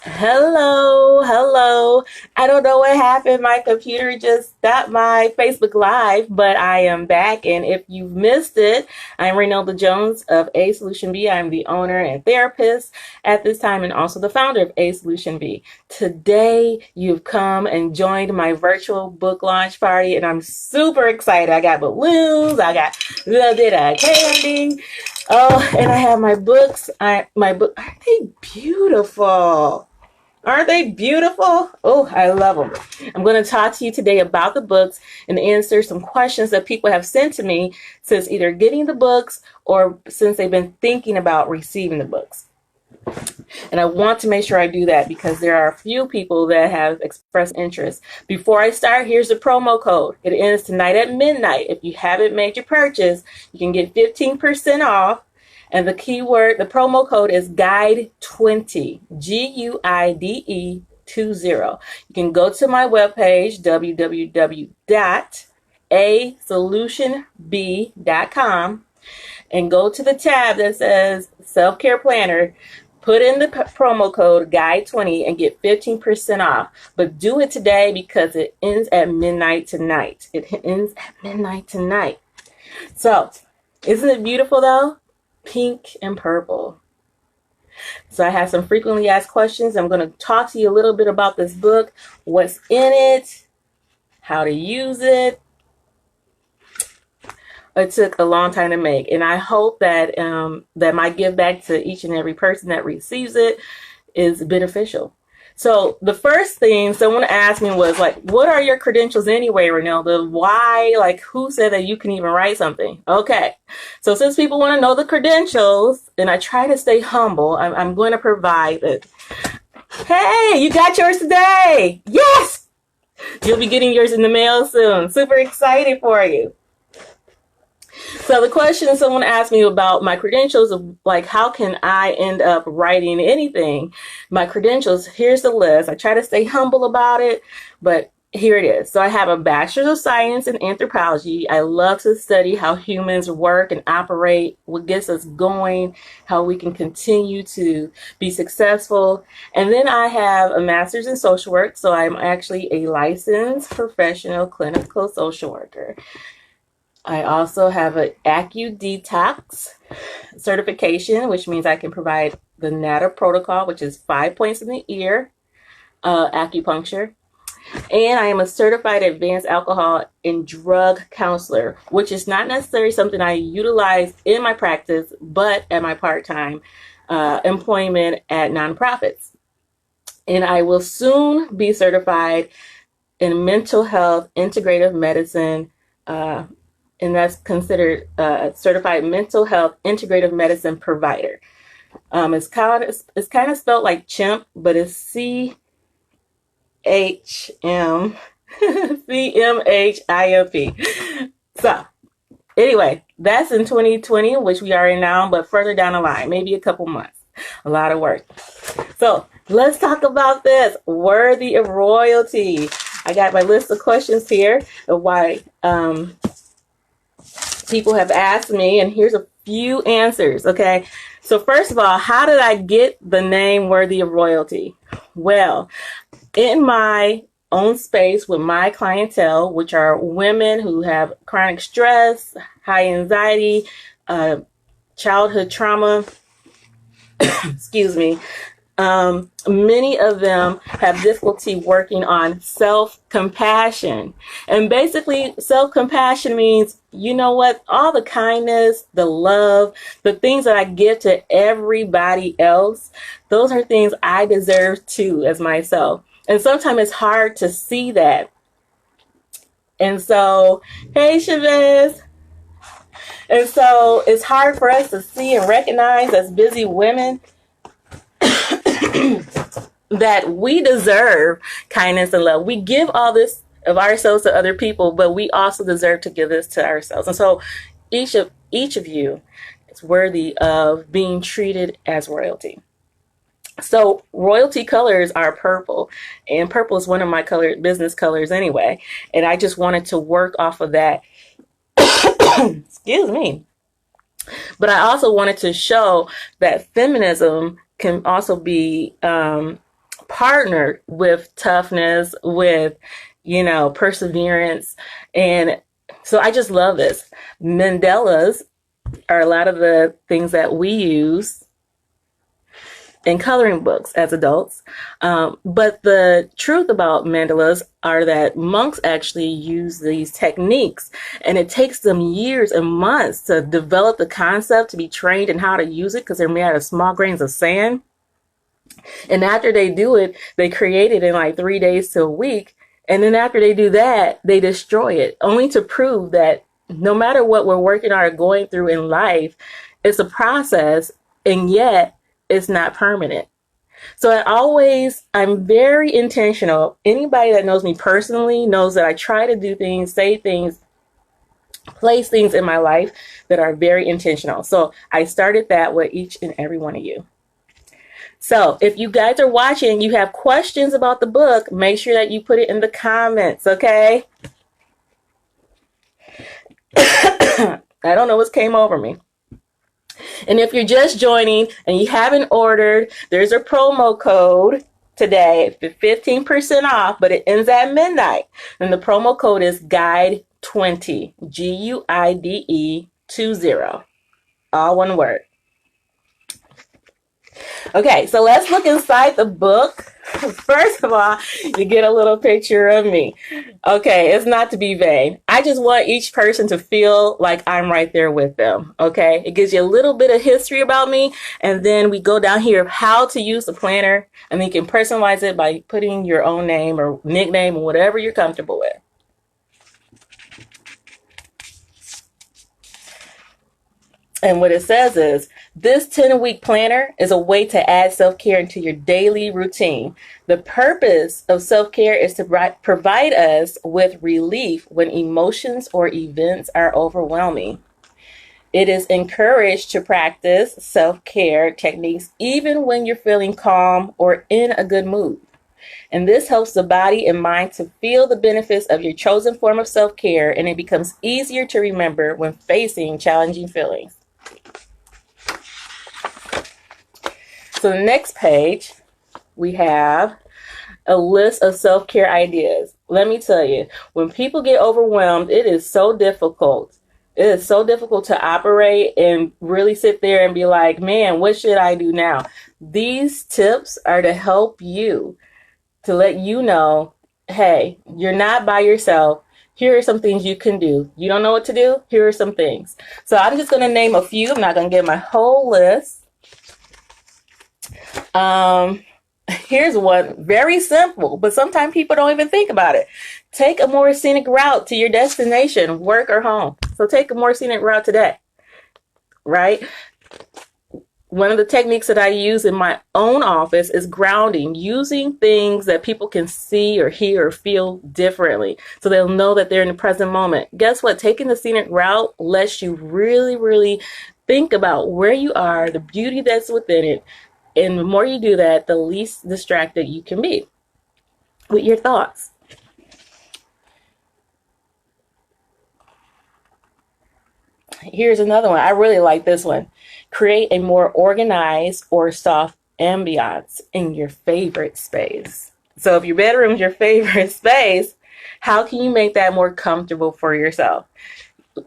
Hello. I don't know what happened. My computer just stopped my Facebook Live, but I am back. And if you've missed it, I'm Reynelda Jones of A Solution B. I'm the owner and therapist at this time and also the founder of A Solution B. Today, you've come and joined my virtual book launch party, and I'm super excited. I got balloons, I got a little bit of candy. Oh, and I have my books. My book. Aren't they beautiful? Aren't they beautiful? Oh, I love them. I'm going to talk to you today about the books and answer some questions that people have sent to me since either getting the books or since they've been thinking about receiving the books. And I want to make sure I do that because there are a few people that have expressed interest. Before I start, here's the promo code. It ends tonight at midnight. If you haven't made your purchase, you can get 15% off. And the keyword, the promo code is GUIDE20, GUIDE20. You can go to my webpage, www.asolutionb.com, and go to the tab that says Self-Care Planner. Put in the promo code GUIDE20 and get 15% off. But do it today because it ends at midnight tonight. So, isn't it beautiful though? Pink and purple. So I have some frequently asked questions. I'm going to talk to you a little bit about this book, what's in it, how to use it. It took a long time to make, and I hope that that my give back to each and every person that receives it is beneficial. So the first thing someone asked me was like, what are your credentials anyway, Reynelda? Why, like, who said that you can even write something? Okay. So since people want to know the credentials, and I try to stay humble, I'm going to provide it. Hey, you got yours today. Yes. You'll be getting yours in the mail soon. Super excited for you. So the question someone asked me about my credentials of like, how can I end up writing anything? My credentials, here's the list. I try to stay humble about it, but here it is. So I have a bachelor's of science in anthropology. I love to study how humans work and operate, what gets us going, how we can continue to be successful. And then I have a master's in social work. So I'm actually a licensed professional clinical social worker. I also have an AccuDetox certification, which means I can provide the NATA protocol, which is 5 points in the ear, acupuncture. And I am a certified advanced alcohol and drug counselor, which is not necessarily something I utilize in my practice, but at my part-time employment at nonprofits. And I will soon be certified in mental health, integrative medicine, and that's considered a certified mental health integrative medicine provider. It's kind of spelled like chimp, but it's CHM CMHIMP. So anyway, that's in 2020, which we are in now, but further down the line, maybe a couple months. A lot of work. So let's talk about this. Worthy of royalty. I got my list of questions here of why people have asked me, and here's a few answers, okay? So first of all, how did I get the name Worthy of Royalty? Well, in my own space with my clientele, which are women who have chronic stress, high anxiety, childhood trauma, excuse me, many of them have difficulty working on self-compassion. And basically, self-compassion means, you know what, all the kindness, the love, the things that I give to everybody else, those are things I deserve too as myself. And sometimes it's hard to see that. And so, hey, Chavez. And so it's hard for us to see and recognize as busy women that we deserve kindness and love. We give all this of ourselves to other people, but we also deserve to give this to ourselves. And so each of you is worthy of being treated as royalty. So royalty colors are purple, and purple is one of my business colors anyway. And I just wanted to work off of that. Excuse me. But I also wanted to show that feminism can also be partnered with toughness, with, perseverance. And so I just love this. Mandalas are a lot of the things that we use in coloring books as adults. But the truth about mandalas are that monks actually use these techniques, and it takes them years and months to develop the concept, to be trained in how to use it, because they're made out of small grains of sand. And after they do it, they create it in like 3 days to a week. And then after they do that, they destroy it, only to prove that no matter what we're working on or going through in life, it's a process, and yet it's not permanent. So I'm very intentional. Anybody that knows me personally knows that I try to do things, say things, place things in my life that are very intentional. So I started that with each and every one of you. So if you guys are watching, you have questions about the book, make sure that you put it in the comments, okay? I don't know what came over me. And if you're just joining and you haven't ordered, there's a promo code today for 15% off, but it ends at midnight. And the promo code is GUIDE20, GUIDE 20, all one word. Okay, so let's look inside the book. First of all, you get a little picture of me. Okay, it's not to be vain. I just want each person to feel like I'm right there with them. Okay, it gives you a little bit of history about me, and then we go down here of how to use the planner, and then you can personalize it by putting your own name or nickname or whatever you're comfortable with. And what it says is, this 10-week planner is a way to add self-care into your daily routine. The purpose of self-care is to provide us with relief when emotions or events are overwhelming. It is encouraged to practice self-care techniques even when you're feeling calm or in a good mood. And this helps the body and mind to feel the benefits of your chosen form of self-care, and it becomes easier to remember when facing challenging feelings. So the next page, we have a list of self-care ideas. Let me tell you, when people get overwhelmed, it is so difficult. It is so difficult to operate and really sit there and be like, man, what should I do now? These tips are to help you, to let you know, hey, you're not by yourself. Here are some things you can do. You don't know what to do? Here are some things. So I'm just going to name a few. I'm not going to give my whole list. Here's one, very simple, but sometimes people don't even think about it. Take a more scenic route to your destination, work or home. So take a more scenic route today, right? One of the techniques that I use in my own office is grounding, using things that people can see or hear or feel differently, so they'll know that they're in the present moment. Guess what? Taking the scenic route lets you really, really think about where you are, the beauty that's within it. And the more you do that, the least distracted you can be with your thoughts. Here's another one. I really like this one. Create a more organized or soft ambiance in your favorite space. So if your bedroom is your favorite space, how can you make that more comfortable for yourself?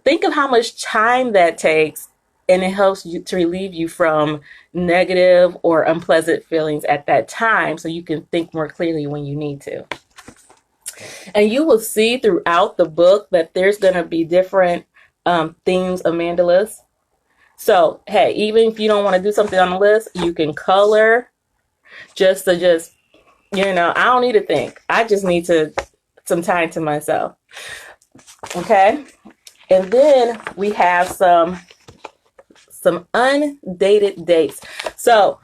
Think of how much time that takes, and it helps you to relieve you from negative or unpleasant feelings at that time, so you can think more clearly when you need to. And you will see throughout the book that there's going to be different themes of mandalas. So, hey, even if you don't want to do something on the list, you can color I don't need to think. I just need some time to myself. Okay? And then we have some undated dates. So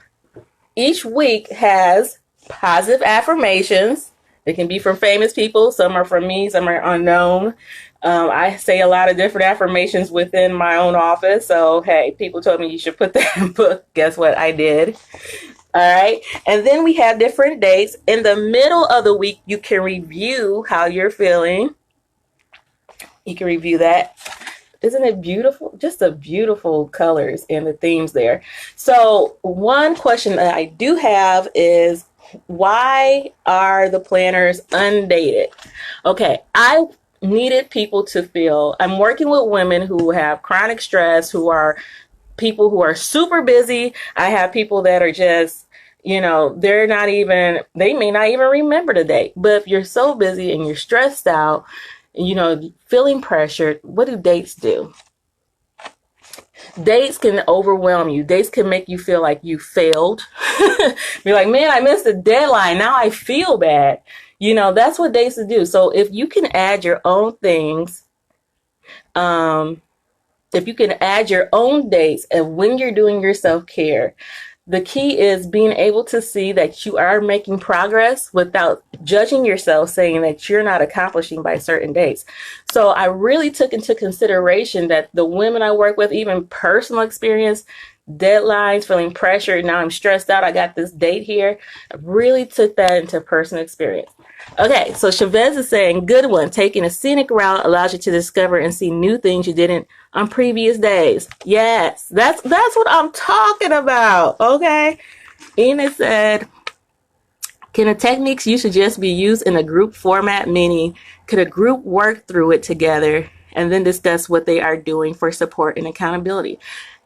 each week has positive affirmations. It can be from famous people. Some are from me. Some are unknown. I say a lot of different affirmations within my own office. So, hey, people told me you should put that in the book. Guess what? I did. All right. And then we have different dates. In the middle of the week, you can review how you're feeling. You can review that. Isn't it beautiful? Just the beautiful colors and the themes there. So one question that I do have is, why are the planners undated? Okay, I needed people to feel, I'm working with women who have chronic stress, who are people who are super busy. I have people that are just, they're not even, they may not even remember the date. But if you're so busy and you're stressed out, feeling pressured, what do dates do? Dates can overwhelm you. Dates can make you feel like you failed. Be like, man, I missed the deadline. Now I feel bad. That's what dates do. So if you can add your own things, if you can add your own dates of when you're doing your self-care, the key is being able to see that you are making progress without judging yourself, saying that you're not accomplishing by certain dates. So I really took into consideration that the women I work with, even personal experience, deadlines, feeling pressured, now I'm stressed out, I got this date here. I really took that into personal experience. Okay, so Chavez is saying, good one. Taking a scenic route allows you to discover and see new things you didn't on previous days. Yes, that's what I'm talking about. Okay. Enid said, can the techniques you suggest be used in a group format? Meaning, could a group work through it together and then discuss what they are doing for support and accountability?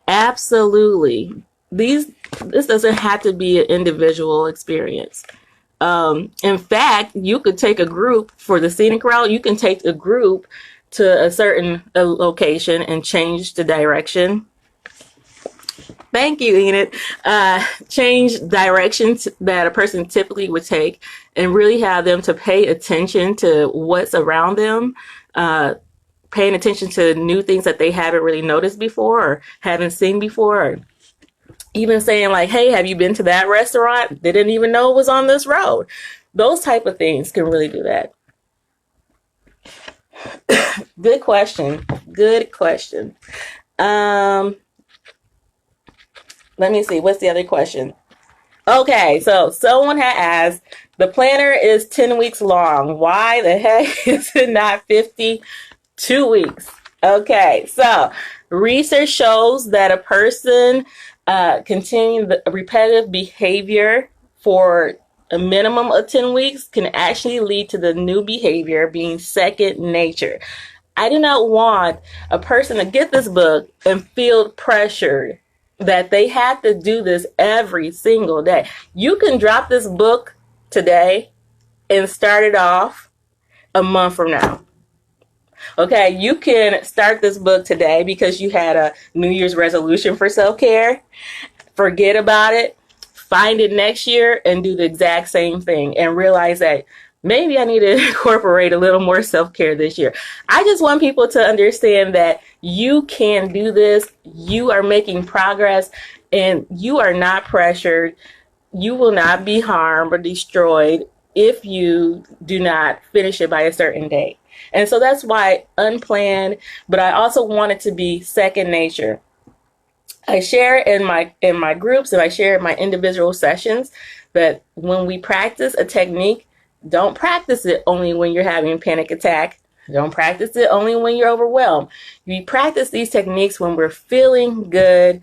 Absolutely. This doesn't have to be an individual experience. In fact, you could take a group for the scenic route. You can take a group to a certain location and change the direction. Thank you, Enid. Change directions that a person typically would take and really have them to pay attention to what's around them, paying attention to new things that they haven't really noticed before or haven't seen before. Or even saying like, hey, have you been to that restaurant? Didn't even know it was on this road. Those type of things can really do that. Good question. Good question. Let me see. What's the other question? Okay, so someone had asked, the planner is 10 weeks long. Why the heck is it not 52 weeks? Okay, so research shows that a person continuing the repetitive behavior for a minimum of 10 weeks can actually lead to the new behavior being second nature. I do not want a person to get this book and feel pressured that they have to do this every single day. You can drop this book today and start it off a month from now. Okay, you can start this book today because you had a New Year's resolution for self-care. Forget about it. Find it next year and do the exact same thing and realize that maybe I need to incorporate a little more self-care this year. I just want people to understand that you can do this. You are making progress and you are not pressured. You will not be harmed or destroyed if you do not finish it by a certain date. And so that's why unplanned, but I also want it to be second nature. I share in my groups and I share in my individual sessions that when we practice a technique, don't practice it only when you're having a panic attack. Don't practice it only when you're overwhelmed. We practice these techniques when we're feeling good,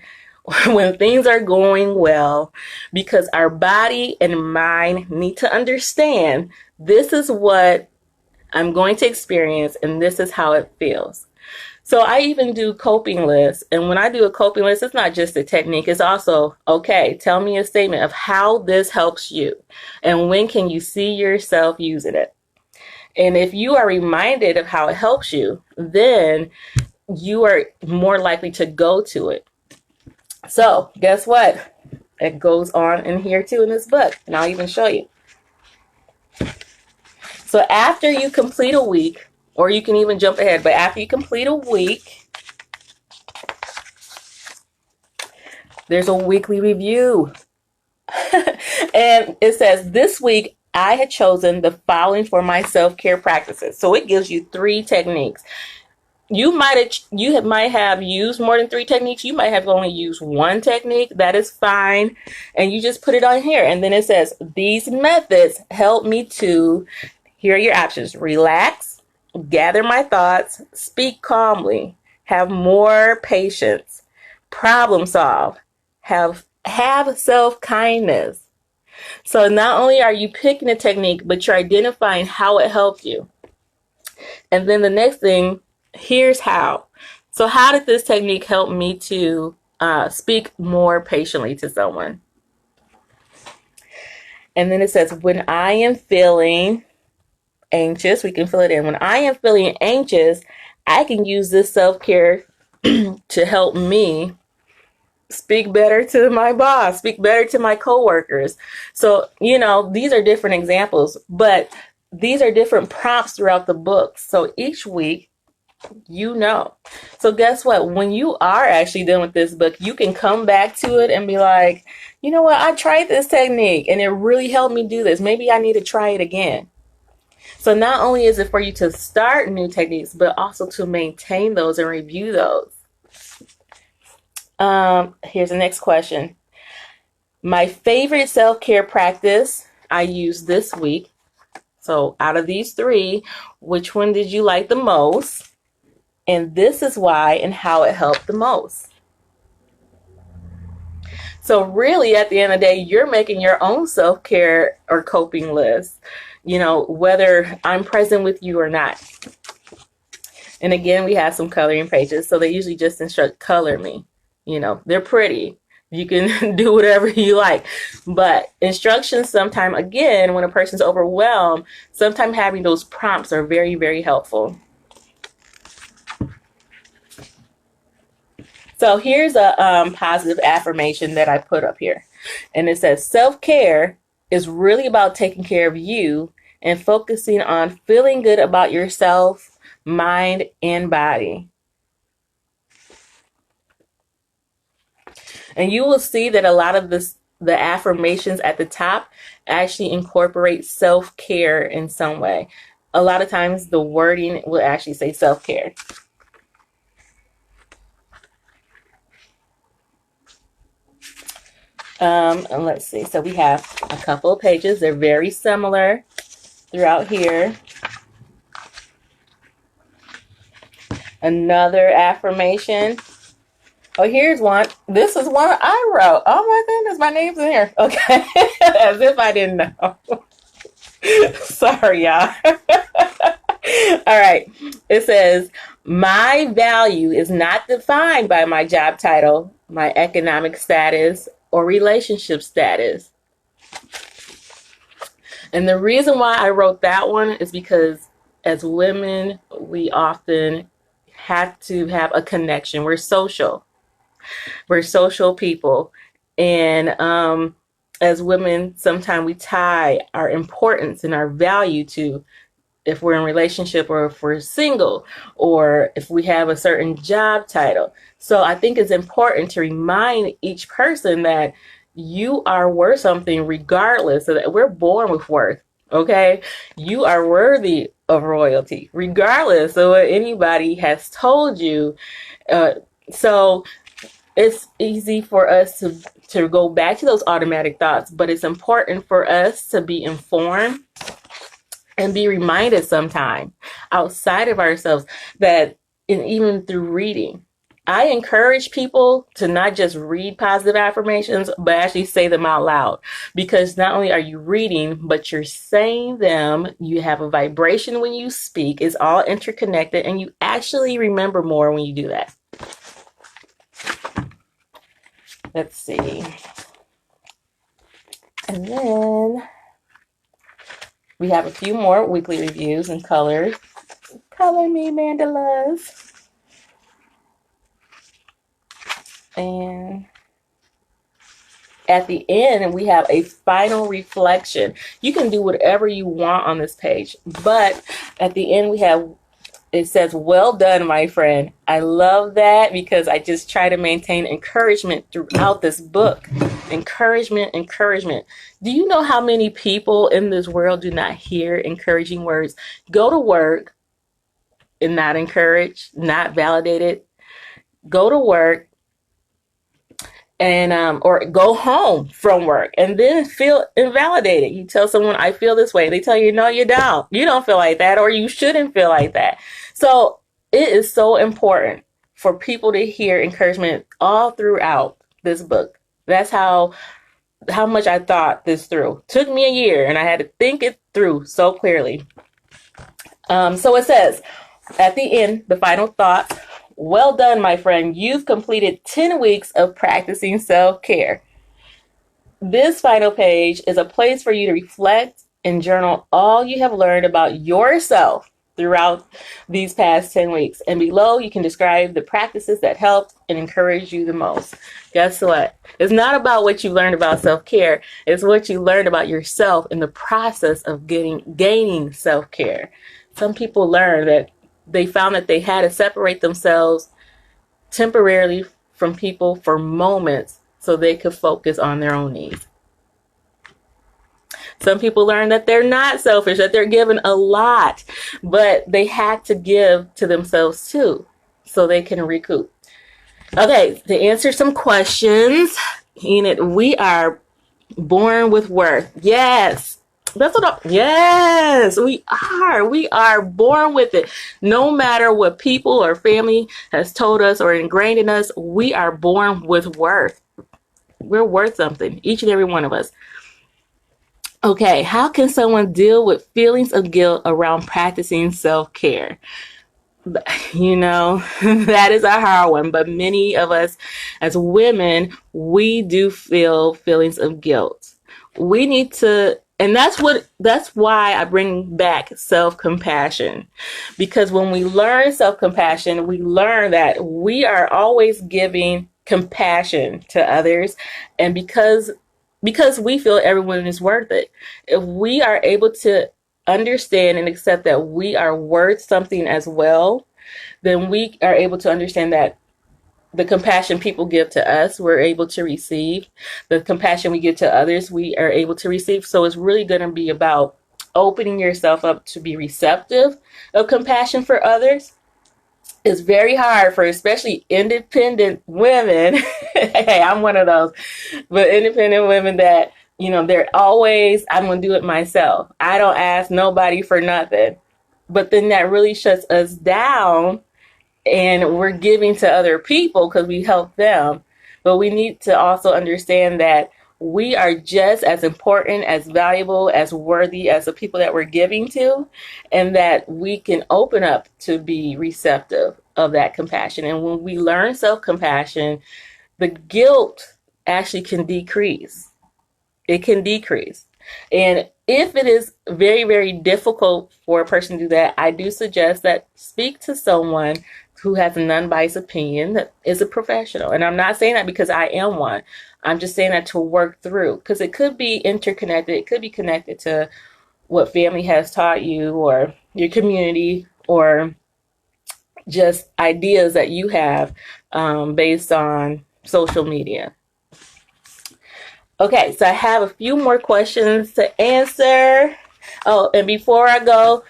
when things are going well, because our body and mind need to understand this is what I'm going to experience and this is how it feels. So I even do coping lists. And when I do a coping list, it's not just a technique. It's also, okay, tell me a statement of how this helps you. And when can you see yourself using it? And if you are reminded of how it helps you, then you are more likely to go to it. So guess what? It goes on in here too in this book. And I'll even show you. So after you complete a week, or you can even jump ahead, but after you complete a week, there's a weekly review. And it says, this week I had chosen the following for my self-care practices. So it gives you 3 techniques. You might have used more than 3 techniques. You might have only used 1 technique. That is fine. And you just put it on here. And then it says, these methods help me to, here are your options: relax, gather my thoughts, speak calmly, have more patience, problem solve, have self-kindness. So not only are you picking a technique, but you're identifying how it helped you. And then the next thing, here's how. So how did this technique help me to speak more patiently to someone? And then it says, when I am feeling anxious, we can fill it in. When I am feeling anxious, I can use this self-care to help me speak better to my boss, speak better to my coworkers. So, these are different examples, but these are different prompts throughout the book. So each week, So guess what? When you are actually done with this book, you can come back to it and be like, you know what? I tried this technique and it really helped me do this. Maybe I need to try it again. So not only is it for you to start new techniques, but also to maintain those and review those. Here's the next question. My favorite self-care practice I used this week. So out of these three, which one did you like the most? And this is why and how it helped the most. So really, at the end of the day, you're making your own self-care or coping list, whether I'm present with you or not. And again, we have some coloring pages. So they usually just instruct color me. They're pretty. You can do whatever you like. But instructions sometimes, again, when a person's overwhelmed, sometimes having those prompts are very, very helpful. So here's a positive affirmation that I put up here. And it says, self-care is really about taking care of you and focusing on feeling good about yourself, mind, and body. And you will see that a lot of the affirmations at the top actually incorporate self-care in some way. A lot of times the wording will actually say self-care. And let's see. So we have a couple of pages. They're very similar throughout here. Another affirmation. Oh, here's one. This is one I wrote. Oh my goodness, my name's in here. Okay. As if I didn't know. Sorry, y'all. All right. It says, my value is not defined by my job title, my economic status, or relationship status. And the reason why I wrote that one is because as women, we often have to have a connection. We're social. We're social people. And as women, sometimes we tie our importance and our value to if we're in a relationship or if we're single or if we have a certain job title. So I think it's important to remind each person that you are worth something regardless of that. We're born with worth. Okay. You are worthy of royalty regardless of what anybody has told you. So it's easy for us to go back to those automatic thoughts, but it's important for us to be informed and be reminded sometime outside of ourselves that, and even through reading, I encourage people to not just read positive affirmations, but actually say them out loud. Because not only are you reading, but you're saying them. You have a vibration when you speak. It's all interconnected, and you actually remember more when you do that. Let's see. And then we have a few more weekly reviews and colors. Color me, mandalas. And at the end, we have a final reflection. You can do whatever you want on this page, but at the end, it says, well done, my friend. I love that because I just try to maintain encouragement throughout this book. Encouragement, encouragement. Do you know how many people in this world do not hear encouraging words? Go to work and not encouraged, not validated. Go to work and or go home from work and then feel invalidated. You tell someone, I feel this way. They tell you, no, you don't feel like that, or you shouldn't feel like that. So it is so important for people to hear encouragement all throughout this book. That's how much I thought this through. Took me a year, and I had to think it through so clearly. So it says at the end, the final thought: well done, my friend. You've completed 10 weeks of practicing self-care. This final page is a place for you to reflect and journal all you have learned about yourself throughout these past 10 weeks. And below, you can describe the practices that helped and encouraged you the most. Guess what? It's not about what you learned about self-care. It's what you learned about yourself in the process of gaining self-care. Some people learn that they found that they had to separate themselves temporarily from people for moments so they could focus on their own needs. Some people learn that they're not selfish, that they're given a lot, but they had to give to themselves too, so they can recoup. Okay, to answer some questions, Enid, we are born with worth. Yes. Yes, we are. We are born with it. No matter what people or family has told us or ingrained in us, we are born with worth. We're worth something, each and every one of us. Okay, how can someone deal with feelings of guilt around practicing self-care? You know, that is a hard one, but many of us as women, we do feel feelings of guilt. We need to, and that's why I bring back self-compassion, because when we learn self-compassion, we learn that we are always giving compassion to others, and because we feel everyone is worth it. If we are able to understand and accept that we are worth something as well, then we are able to understand that the compassion people give to us, we're able to receive. The compassion we give to others, we are able to receive. So it's really going to be about opening yourself up to be receptive of compassion for others. It's very hard for especially independent women. Hey, I'm one of those, but independent women that, you know, they're always, I'm going to do it myself. I don't ask nobody for nothing. But then that really shuts us down, and we're giving to other people because we help them. But we need to also understand that we are just as important, as valuable, as worthy as the people that we're giving to, and that we can open up to be receptive of that compassion. And when we learn self-compassion, the guilt actually can decrease. It can decrease. And if it is very, very difficult for a person to do that, I do suggest that speak to someone who has a non-biased opinion that is a professional. And I'm not saying that because I am one. I'm just saying that to work through, because it could be interconnected. It could be connected to what family has taught you, or your community, or just ideas that you have based on social media. Okay, so I have a few more questions to answer. Oh, and before I go,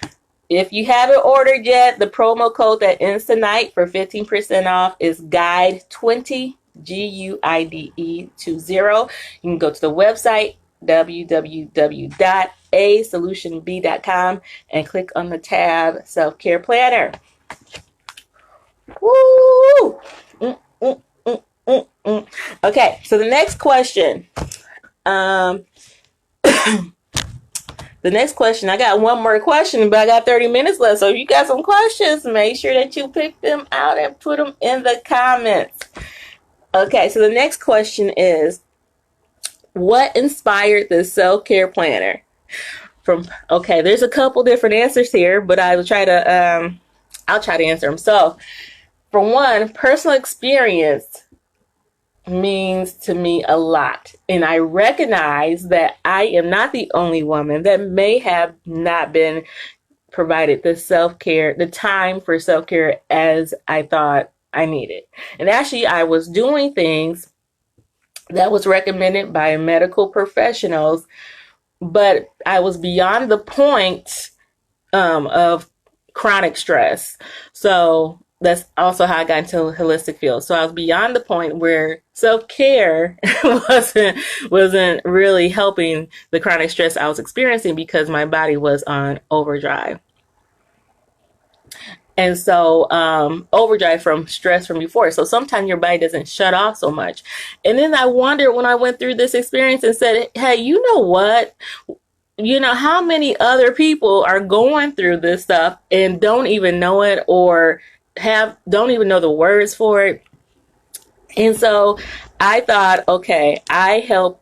if you haven't ordered yet, the promo code that ends tonight for 15% off is GUIDE20, GUIDE20. You can go to the website, www.asolutionb.com, and click on the tab Self-Care Planner. Woo! Okay, so the next question. The next question, I got one more question, but I got 30 minutes left. So if you got some questions, make sure that you pick them out and put them in the comments. Okay, so the next question is, what inspired the self-care planner? Okay, there's a couple different answers here, but I'll try to answer them. So, for one, personal experience means to me a lot, and I recognize that I am not the only woman that may have not been provided the self-care, the time for self-care as I thought I needed. And actually, I was doing things that was recommended by medical professionals, but I was beyond the point of chronic stress. So that's also how I got into the holistic field. So I was beyond the point where self-care wasn't really helping the chronic stress I was experiencing because my body was on overdrive. And so overdrive from stress from before. So sometimes your body doesn't shut off so much. And then I wondered when I went through this experience and said, hey, you know what? You know, how many other people are going through this stuff and don't even know it, or don't even know the words for it. And so I thought, okay, I help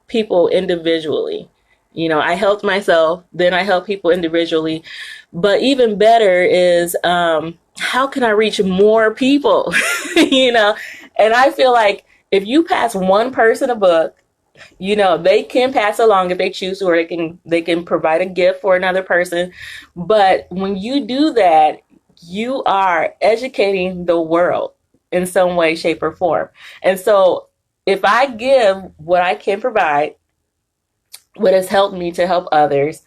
people individually. You know, I helped myself, then I help people individually. But even better is, how can I reach more people? You know, and I feel like if you pass one person a book, you know, they can pass along if they choose to, or they can provide a gift for another person. But when you do that, you are educating the world in some way, shape, or form. And so if I give what I can provide, what has helped me to help others,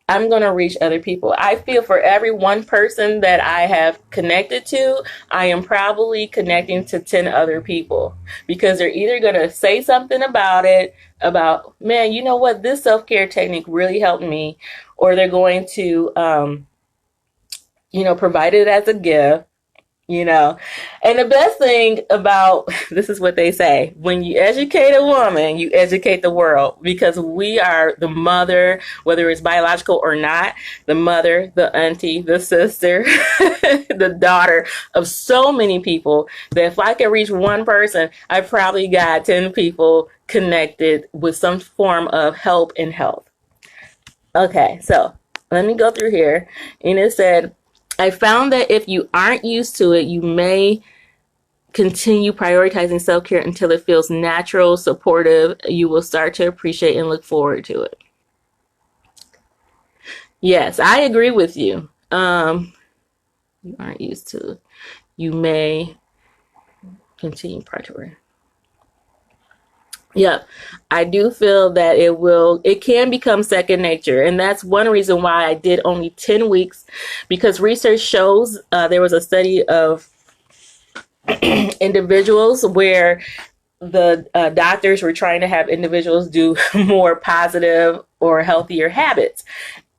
I'm going to reach other people. I feel for every one person that I have connected to, I am probably connecting to 10 other people, because they're either going to say something about it, about, man, you know what, this self-care technique really helped me, or they're going to, provide it as a gift. You know, and the best thing about this is what they say: when you educate a woman, you educate the world, because we are the mother, whether it's biological or not, the mother, the auntie, the sister, the daughter of so many people, that if I can reach one person, I probably got 10 people connected with some form of help and health. Okay, so let me go through here. And it said, I found that if you aren't used to it, you may continue prioritizing self-care until it feels natural, supportive. You will start to appreciate and look forward to it. Yes, I agree with you. You aren't used to it. You may continue prioritizing. Yeah, I do feel that it can become second nature. And that's one reason why I did only 10 weeks, because research shows, there was a study of individuals where the doctors were trying to have individuals do more positive or healthier habits.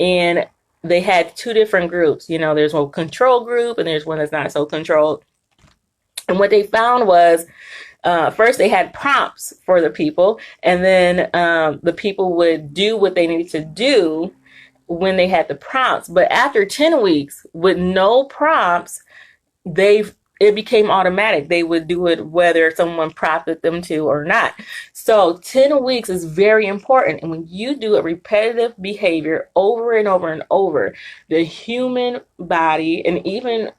And they had two different groups. You know, there's one control group and there's one that's not so controlled. And what they found was, first they had prompts for the people, and then the people would do what they needed to do when they had the prompts. But after 10 weeks with no prompts, it became automatic. They would do it whether someone prompted them to or not. So 10 weeks is very important. And when you do a repetitive behavior over and over and over, the human body, and even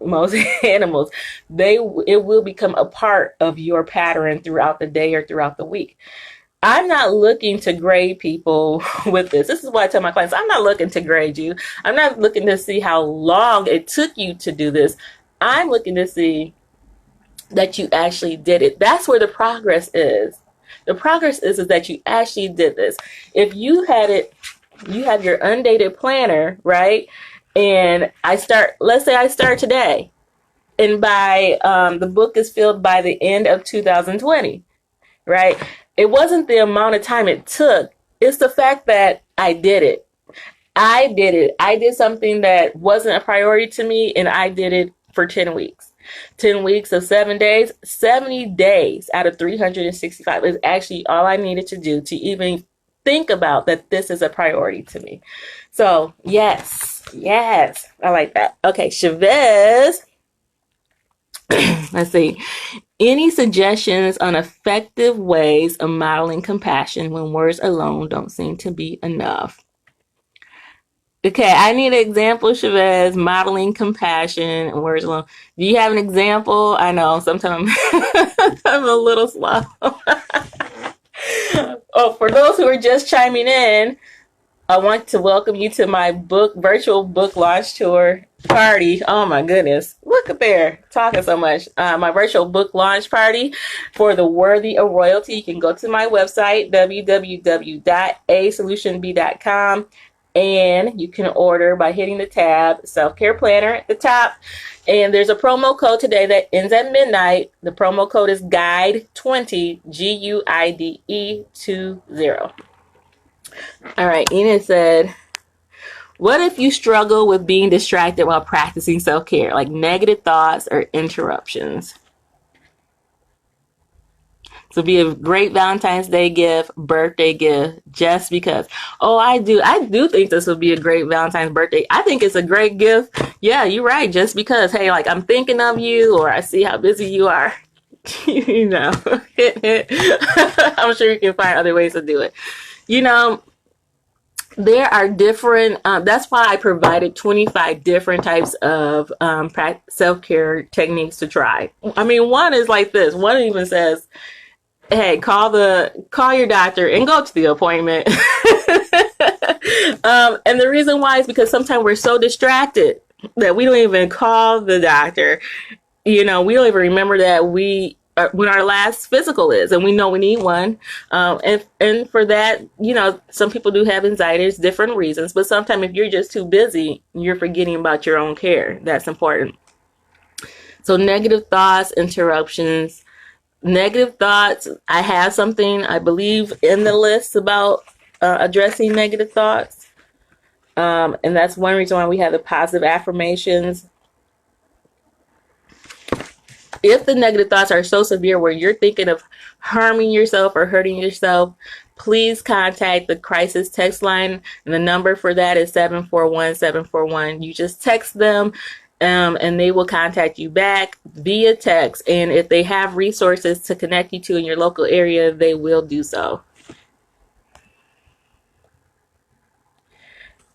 most animals, it will become a part of your pattern throughout the day or throughout the week. I'm not looking to grade people with this. This is why I tell my clients, I'm not looking to grade you. I'm not looking to see how long it took you to do this. I'm looking to see that you actually did it. That's where the progress is. The progress is that you actually did this. If you have your undated planner, right? And let's say I start today, and by the book is filled by the end of 2020, right? It wasn't the amount of time it took. It's the fact that I did it. I did it. I did something that wasn't a priority to me, and I did it for 10 weeks. 10 weeks of 7 days, 70 days out of 365 is actually all I needed to do to even think about that this is a priority to me. So yes, I like that. Okay, Chavez. Let's see. Any suggestions on effective ways of modeling compassion when words alone don't seem to be enough? Okay, I need an example, Chavez, modeling compassion and words alone. Do you have an example? I know sometimes I'm a little slow. Oh, for those who are just chiming in, I want to welcome you to my virtual book launch tour party. Oh my goodness. Look at there. Talking so much. My virtual book launch party for The Worthy of Royalty. You can go to my website, www.asolutionb.com, and you can order by hitting the tab Self-Care Planner at the top. And there's a promo code today that ends at midnight. The promo code is GUIDE20, GUIDE20. All right, Enid said, What if you struggle with being distracted while practicing self-care, like negative thoughts or interruptions? So be a great Valentine's Day gift, birthday gift, just because. Oh, I do think this would be a great Valentine's birthday. I think it's a great gift. Yeah, you're right. Just because, hey, like I'm thinking of you, or I see how busy you are. You know, I'm sure you can find other ways to do it. You know, there are different, that's why I provided 25 different types of self-care techniques to try. I mean, one is like this. One even says, hey, call your doctor and go to the appointment. And the reason why is because sometimes we're so distracted that we don't even call the doctor. You know, we don't even remember that when our last physical is, and we know we need one. And for that, you know, some people do have anxiety. There's different reasons, but sometimes if you're just too busy, you're forgetting about your own care. That's important. So negative thoughts, interruptions. Negative thoughts. I have something, I believe, in the list about addressing negative thoughts. And that's one reason why we have the positive affirmations. If the negative thoughts are so severe where you're thinking of harming yourself or hurting yourself, please contact the crisis text line. And the number for that is 741-741. You just text them. And they will contact you back via text. And if they have resources to connect you to in your local area, they will do so.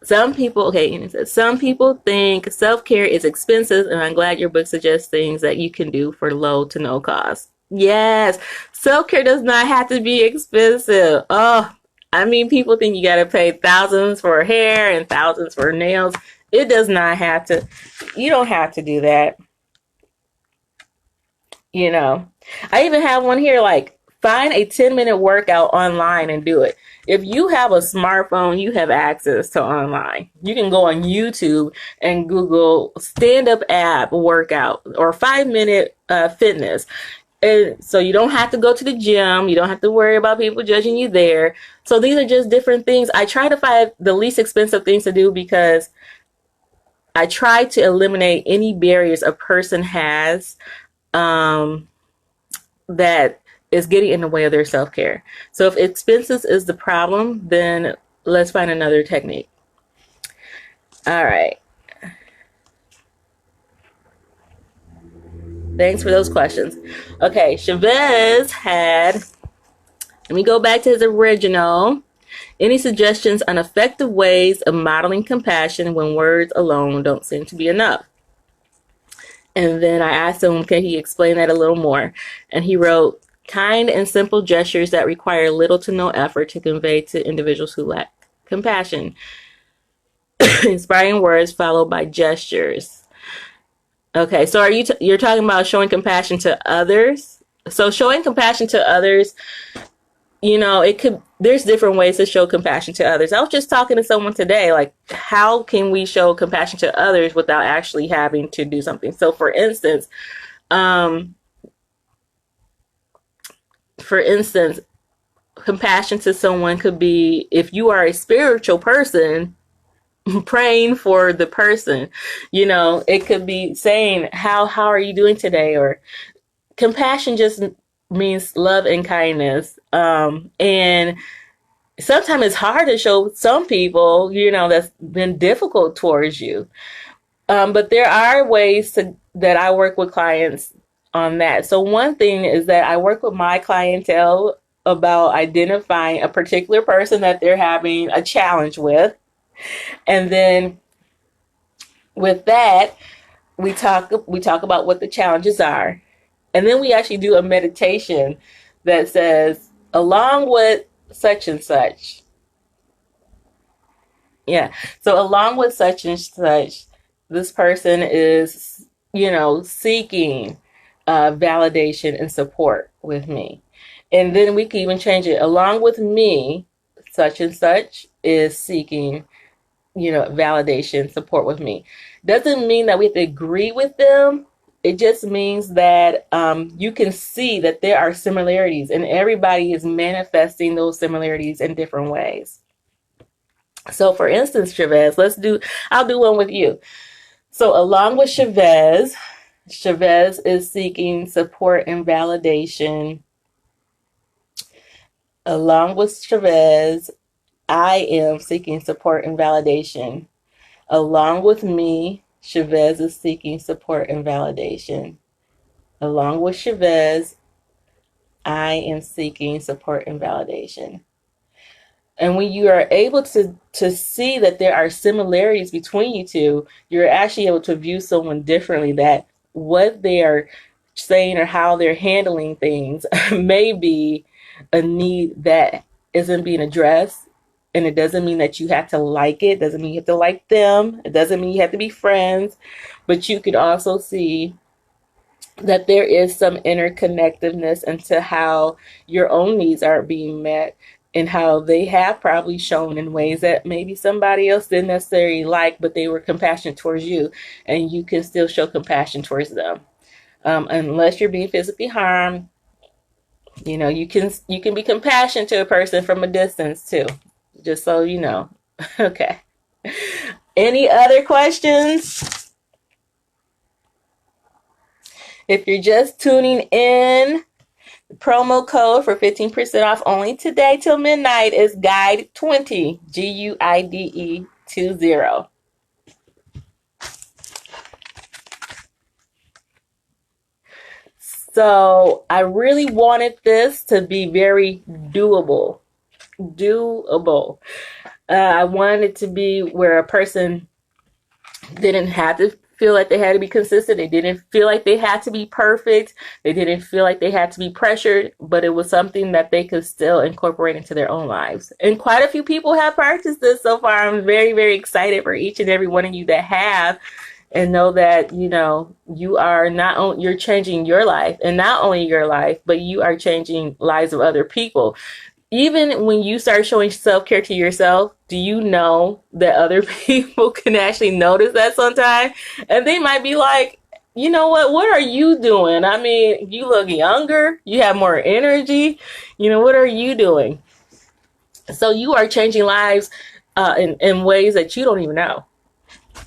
Some people think self-care is expensive, and I'm glad your book suggests things that you can do for low to no cost. Yes, self-care does not have to be expensive. Oh, I mean, people think you got to pay thousands for hair and thousands for nails. It does not have to. You don't have to do that. You know, I even have one here, like find a 10-minute workout online and do it. If you have a smartphone, you have access to online. You can go on YouTube and Google stand-up ab workout or 5-minute fitness. And so you don't have to go to the gym. You don't have to worry about people judging you there. So these are just different things. I try to find the least expensive things to do because I try to eliminate any barriers a person has that is getting in the way of their self-care. So if expenses is the problem, then let's find another technique. All right. Thanks for those questions. Okay, Chavez had, let me go back to his original. Any suggestions on effective ways of modeling compassion when words alone don't seem to be enough? And then I asked him, can he explain that a little more? And he wrote, kind and simple gestures that require little to no effort to convey to individuals who lack compassion. Inspiring words followed by gestures. Okay, so you're talking about showing compassion to others? So showing compassion to others, you know, there's different ways to show compassion to others. I was just talking to someone today, like, how can we show compassion to others without actually having to do something? So for instance, compassion to someone could be, if you are a spiritual person, praying for the person. You know, it could be saying, how are you doing today? Or compassion just means love and kindness. And sometimes it's hard to show some people, you know, that's been difficult towards you. But there are ways that I work with clients on that. So one thing is that I work with my clientele about identifying a particular person that they're having a challenge with. And then with that, we talk about what the challenges are. And then we actually do a meditation that says, along with such and such. Yeah. So along with such and such, this person is, you know, seeking validation and support with me. And then we can even change it. Along with me, such and such is seeking, you know, validation, support with me. Doesn't mean that we have to agree with them. It just means that you can see that there are similarities and everybody is manifesting those similarities in different ways. So for instance, Chavez, I'll do one with you. So along with Chavez is seeking support and validation. Along with Chavez, I am seeking support and validation. Along with me, Chavez is seeking support and validation. Along with Chavez, I am seeking support and validation. And when you are able to see that there are similarities between you two, you're actually able to view someone differently, that what they are saying or how they're handling things may be a need that isn't being addressed. And it doesn't mean that you have to like it. It doesn't mean you have to like them. It doesn't mean you have to be friends. But you could also see that there is some interconnectedness into how your own needs are being met, and how they have probably shown in ways that maybe somebody else didn't necessarily like, but they were compassionate towards you, and you can still show compassion towards them. Unless you're being physically harmed, you can be compassionate to a person from a distance too. Just so you know. Okay. Any other questions? If you're just tuning in, the promo code for 15% off only today till midnight is GUIDE20, GUIDE 20. So I really wanted this to be very doable. I wanted it to be where a person didn't have to feel like they had to be consistent. They didn't feel like they had to be perfect. They didn't feel like they had to be pressured, but it was something that they could still incorporate into their own lives. And quite a few people have practiced this so far. I'm very, very excited for each and every one of you that have, and know that, you are you're changing your life, and not only your life, but you are changing lives of other people. Even when you start showing self-care to yourself, do you know that other people can actually notice that sometimes? And they might be like, you know what are you doing? I mean, you look younger, you have more energy. What are you doing? So you are changing lives in ways that you don't even know.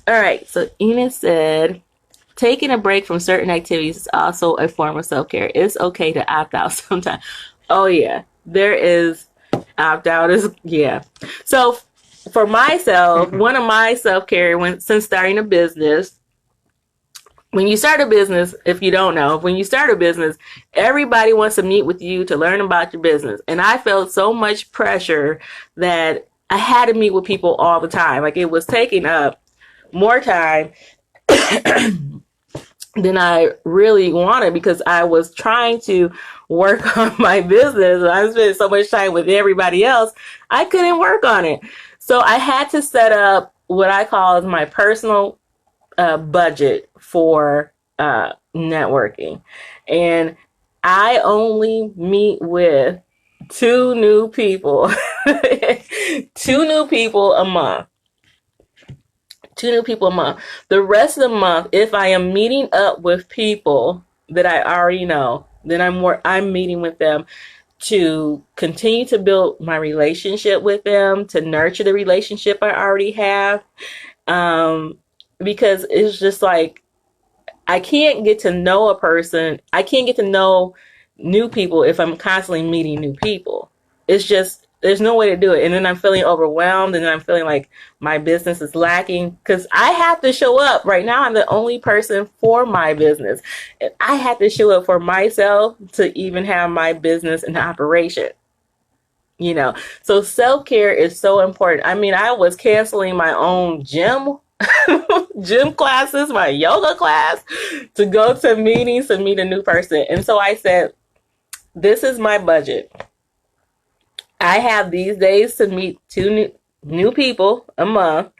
All right, so Enid said, taking a break from certain activities is also a form of self-care. It's okay to opt out sometimes. Oh, yeah. There is opt out yeah. So for myself, one of my self-care since starting a business, when you start a business, if you don't know, when you start a business, everybody wants to meet with you to learn about your business. And I felt so much pressure that I had to meet with people all the time. Like, it was taking up more time than I really wanted, because I was trying to work on my business. I was spending so much time with everybody else, I couldn't work on it. So I had to set up what I call as my personal budget for networking. And I only meet with 2 new people, 2 new people a month. 2 new people a month. The rest of the month, if I am meeting up with people that I already know, then I'm meeting with them to continue to build my relationship with them, to nurture the relationship I already have. Because it's just like, I can't get to know a person. I can't get to know new people if I'm constantly meeting new people. It's just, there's no way to do it. And then I'm feeling overwhelmed, and then I'm feeling like my business is lacking, because I have to show up. Right now, I'm the only person for my business. And I have to show up for myself to even have my business in operation. So self-care is so important. I mean, I was canceling my own gym classes, my yoga class, to go to meetings to meet a new person. And so I said, this is my budget. I have these days to meet 2 new people a month.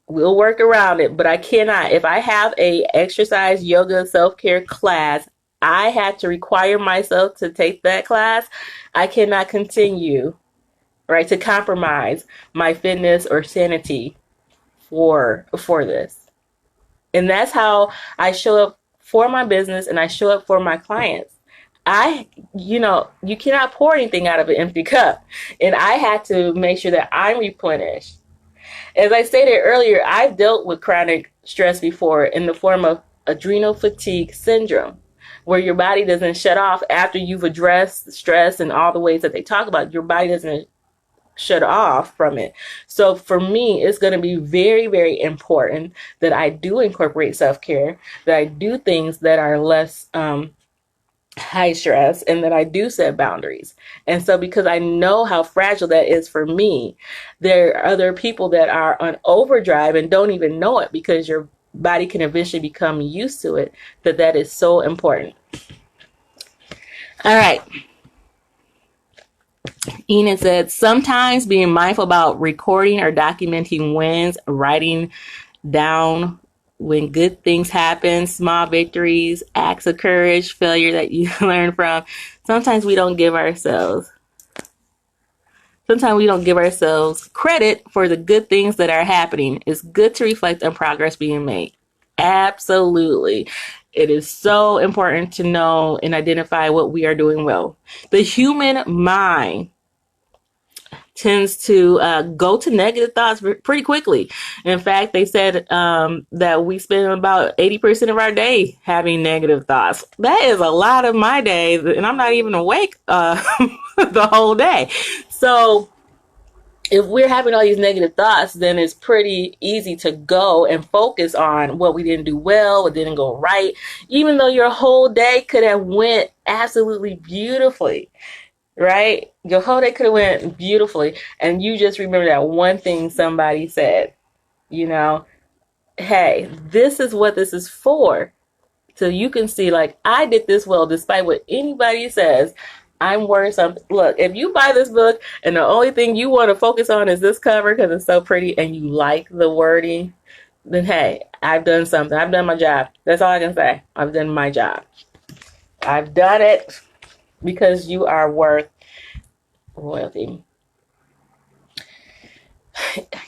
We'll work around it, but I cannot. If I have a exercise, yoga, self-care class, I have to require myself to take that class. I cannot continue, right, to compromise my fitness or sanity for this. And that's how I show up for my business, and I show up for my clients. you cannot pour anything out of an empty cup. And I had to make sure that I'm replenished. As I stated earlier, I've dealt with chronic stress before in the form of adrenal fatigue syndrome, where your body doesn't shut off after you've addressed stress and all the ways that they talk about. Your body doesn't shut off from it. So for me, it's going to be very, very important that I do incorporate self-care, that I do things that are less high stress, and that I do set boundaries. And so because I know how fragile that is for me, there are other people that are on overdrive and don't even know it, because your body can eventually become used to it, that is so important. All right. Enid said, sometimes being mindful about recording or documenting wins, writing down when good things happen, small victories, acts of courage, failure that you learn from. Sometimes we don't give ourselves credit for the good things that are happening. It's good to reflect on progress being made. Absolutely. It is so important to know and identify what we are doing well. The human mind tends to go to negative thoughts pretty quickly. In fact, they said that we spend about 80% of our day having negative thoughts. That is a lot of my day, and I'm not even awake the whole day. So if we're having all these negative thoughts, then it's pretty easy to go and focus on what we didn't do well, what didn't go right, even though your whole day could have went absolutely beautifully. Right? Your whole day could have went beautifully, and you just remember that one thing somebody said, hey, this is what this is for. So you can see, like, I did this well despite what anybody says. I'm worth something. Look, if you buy this book and the only thing you want to focus on is this cover because it's so pretty and you like the wording, then hey, I've done something. I've done my job. That's all I can say. I've done my job. I've done it. Because you are worth royalty.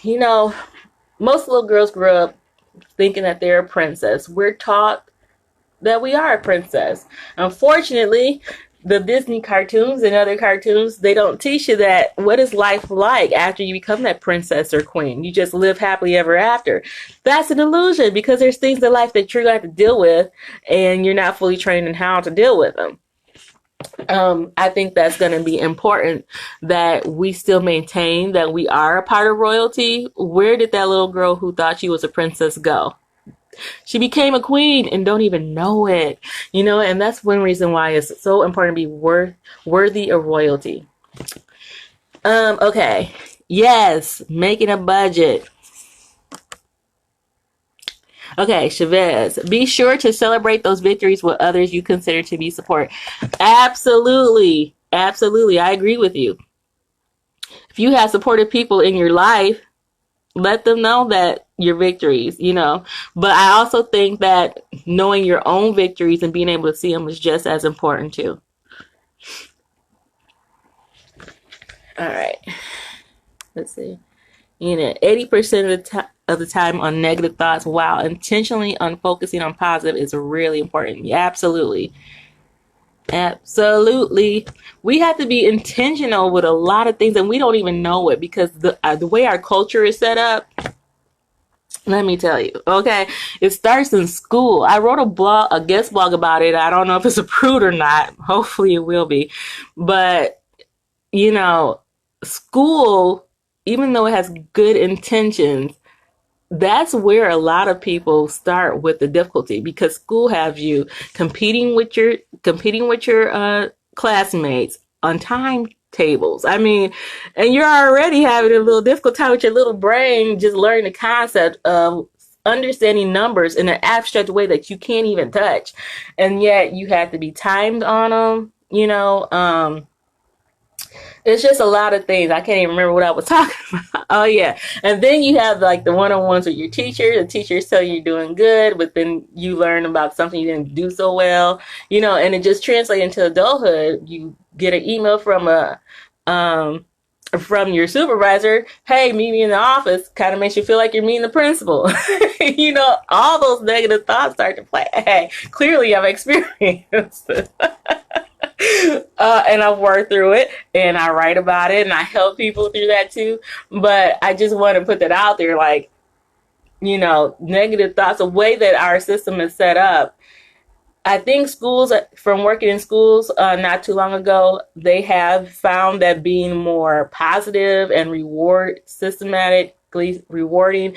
Most little girls grow up thinking that they're a princess. We're taught that we are a princess. Unfortunately, the Disney cartoons and other cartoons, they don't teach you that what is life like after you become that princess or queen. You just live happily ever after. That's an illusion, because there's things in life that you're going to have to deal with, and you're not fully trained in how to deal with them. I think that's going to be important, that we still maintain that we are a part of royalty. Where did that little girl who thought she was a princess go? She became a queen and don't even know it, and that's one reason why it's so important to be worthy of royalty. Okay. Yes, making a budget. Okay, Chavez, be sure to celebrate those victories with others you consider to be support. Absolutely. Absolutely. I agree with you. If you have supportive people in your life, let them know that your victories, But I also think that knowing your own victories and being able to see them is just as important too. All right. Let's see. 80% of the time on negative thoughts, while intentionally focusing on positive, is really important. Yeah, absolutely. Absolutely. We have to be intentional with a lot of things, and we don't even know it, because the way our culture is set up, let me tell you, okay, it starts in school. I wrote a guest blog about it. I don't know if it's approved or not. Hopefully it will be. But, school, even though it has good intentions, that's where a lot of people start with the difficulty, because school has you competing with your classmates on timetables. I mean, and you're already having a little difficult time with your little brain just learning the concept of understanding numbers in an abstract way that you can't even touch, and yet you have to be timed on them. It's just a lot of things. I can't even remember what I was talking about. Oh, yeah. And then you have like the one-on-ones with your teacher. The teachers tell you you're doing good, but then you learn about something you didn't do so well, and it just translates into adulthood. You get an email from your supervisor. Hey, meet me in the office. Kind of makes you feel like you're meeting the principal. All those negative thoughts start to play. Hey, clearly I've experienced it. And I've worked through it and I write about it and I help people through that too. But I just want to put that out there, like, negative thoughts, the way that our system is set up. I think schools, from working in schools not too long ago, they have found that being more positive and systematically rewarding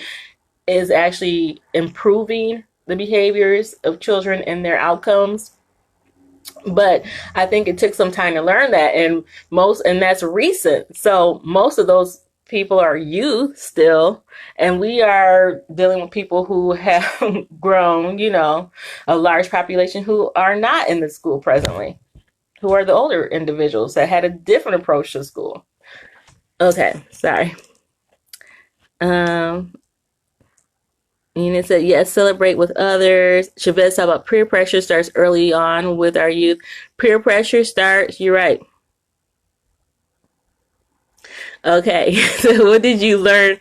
is actually improving the behaviors of children and their outcomes. But I think it took some time to learn that, and that's recent. So most of those people are youth still, and we are dealing with people who have grown, a large population who are not in the school presently, who are the older individuals that had a different approach to school. Okay, sorry. Enid said, yes, celebrate with others. Chavez talked about peer pressure starts early on with our youth. Peer pressure starts, you're right. Okay, so what did you learn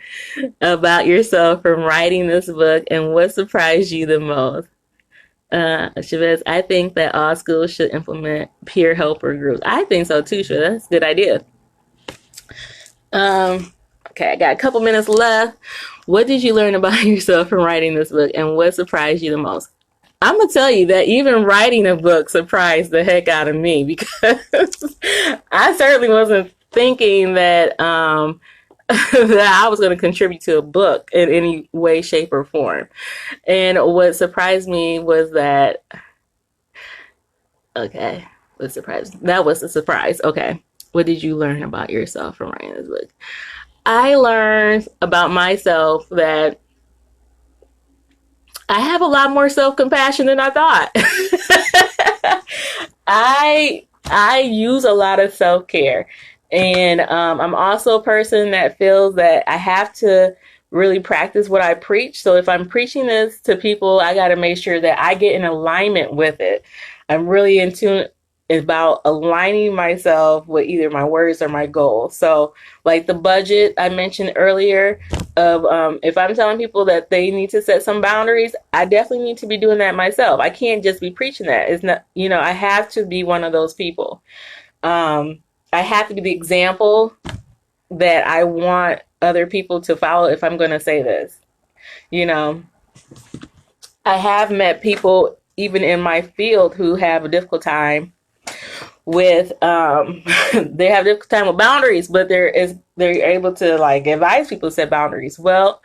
about yourself from writing this book, and what surprised you the most? Chavez, I think that all schools should implement peer helper groups. I think so too, Chavez. That's a good idea. Okay, I got a couple minutes left. What did you learn about yourself from writing this book, and what surprised you the most? I'm going to tell you that even writing a book surprised the heck out of me, because I certainly wasn't thinking that that I was going to contribute to a book in any way, shape, or form. And what surprised me was that, okay, that was a surprise. Okay, what did you learn about yourself from writing this book? I learned about myself that I have a lot more self-compassion than I thought. I use a lot of self-care. And I'm also a person that feels that I have to really practice what I preach. So if I'm preaching this to people, I got to make sure that I get in alignment with it. I'm really in tune about aligning myself with either my words or my goals. So like the budget I mentioned earlier of if I'm telling people that they need to set some boundaries, I definitely need to be doing that myself. I can't just be preaching that. It's not, I have to be one of those people. I have to be the example that I want other people to follow if I'm going to say this. I have met people even in my field who have a difficult time with they have a difficult time with boundaries, but they're able to like advise people to set boundaries. Well,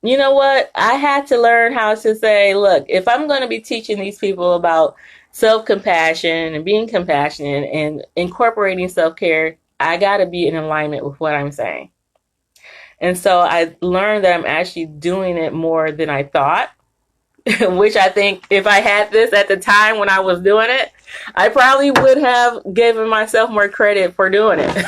you know what? I had to learn how to say, look, if I'm going to be teaching these people about self-compassion and being compassionate and incorporating self-care, I got to be in alignment with what I'm saying. And so I learned that I'm actually doing it more than I thought, which I think if I had this at the time when I was doing it, I probably would have given myself more credit for doing it.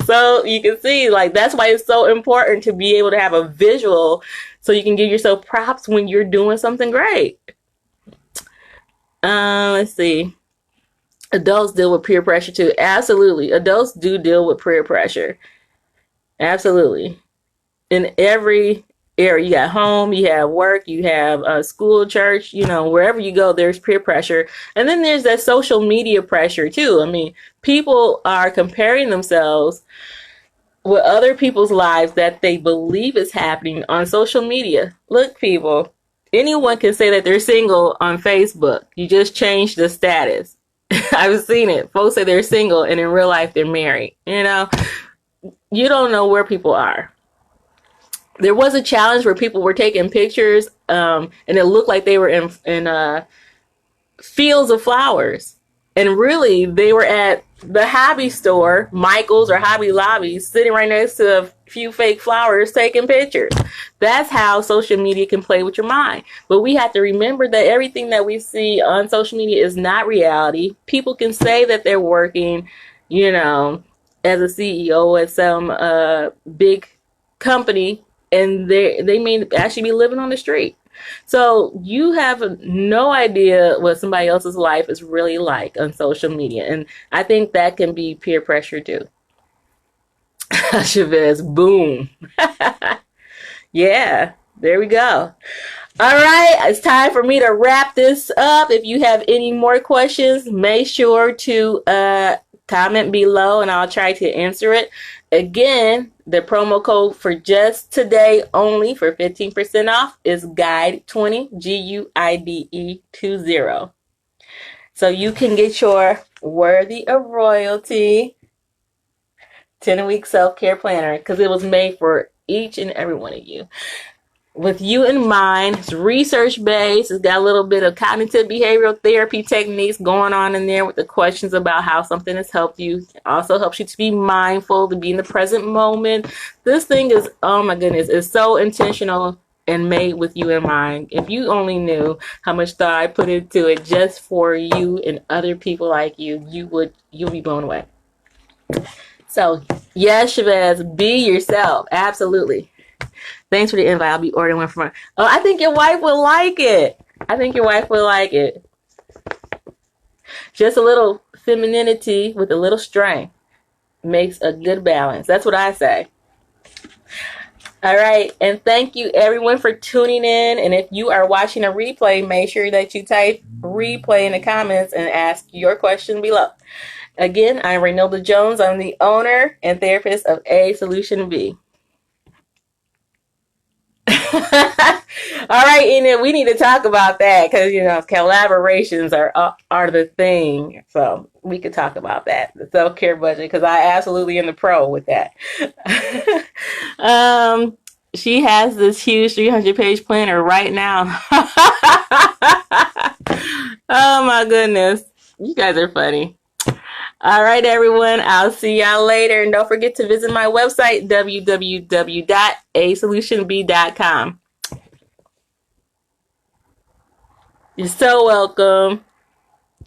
So you can see, like, that's why it's so important to be able to have a visual so you can give yourself props when you're doing something great. Let's see. Adults deal with peer pressure too. Absolutely. Adults do deal with peer pressure. Absolutely. In every area, you got home, you have work, you have school, church, wherever you go, there's peer pressure. And then there's that social media pressure too. I mean, people are comparing themselves with other people's lives that they believe is happening on social media. Look, people, anyone can say that they're single on Facebook. You just change the status. I've seen it. Folks say they're single and in real life they're married. You don't know where people are. There was a challenge where people were taking pictures and it looked like they were in fields of flowers. And really, they were at the hobby store, Michael's or Hobby Lobby, sitting right next to a few fake flowers taking pictures. That's how social media can play with your mind. But we have to remember that everything that we see on social media is not reality. People can say that they're working, as a CEO at some big company, and they may actually be living on the street. So you have no idea what somebody else's life is really like on social media. And I think that can be peer pressure too. Chavez, boom. Yeah, there we go. All right, it's time for me to wrap this up. If you have any more questions, make sure to comment below and I'll try to answer it. Again, the promo code for just today only for 15% off is GUIDE20, GUIDE20. So you can get your Worthy of Royalty 10-week self-care planner because it was made for each and every one of you. With you in mind, it's research-based. It's got a little bit of cognitive behavioral therapy techniques going on in there with the questions about how something has helped you. It also helps you to be mindful, to be in the present moment. This thing is, oh my goodness, it's so intentional and made with you in mind. If you only knew how much thought I put into it just for you and other people like you, you'll be blown away. So, yes, Chavez, be yourself. Absolutely. Thanks for the invite. I'll be ordering one from her. Oh, I think your wife will like it. I think your wife will like it. Just a little femininity with a little strength makes a good balance. That's what I say. All right. And thank you, everyone, for tuning in. And if you are watching a replay, make sure that you type replay in the comments and ask your question below. Again, I'm Reynelda Jones. I'm the owner and therapist of A Solution B. All right, Enid, we need to talk about that because collaborations are the thing. So we could talk about that, the self-care budget, because I absolutely am the pro with that. She has this huge 300-page planner right now. Oh my goodness, you guys are funny. All right, everyone. I'll see y'all later. And don't forget to visit my website, www.asolutionb.com. You're so welcome.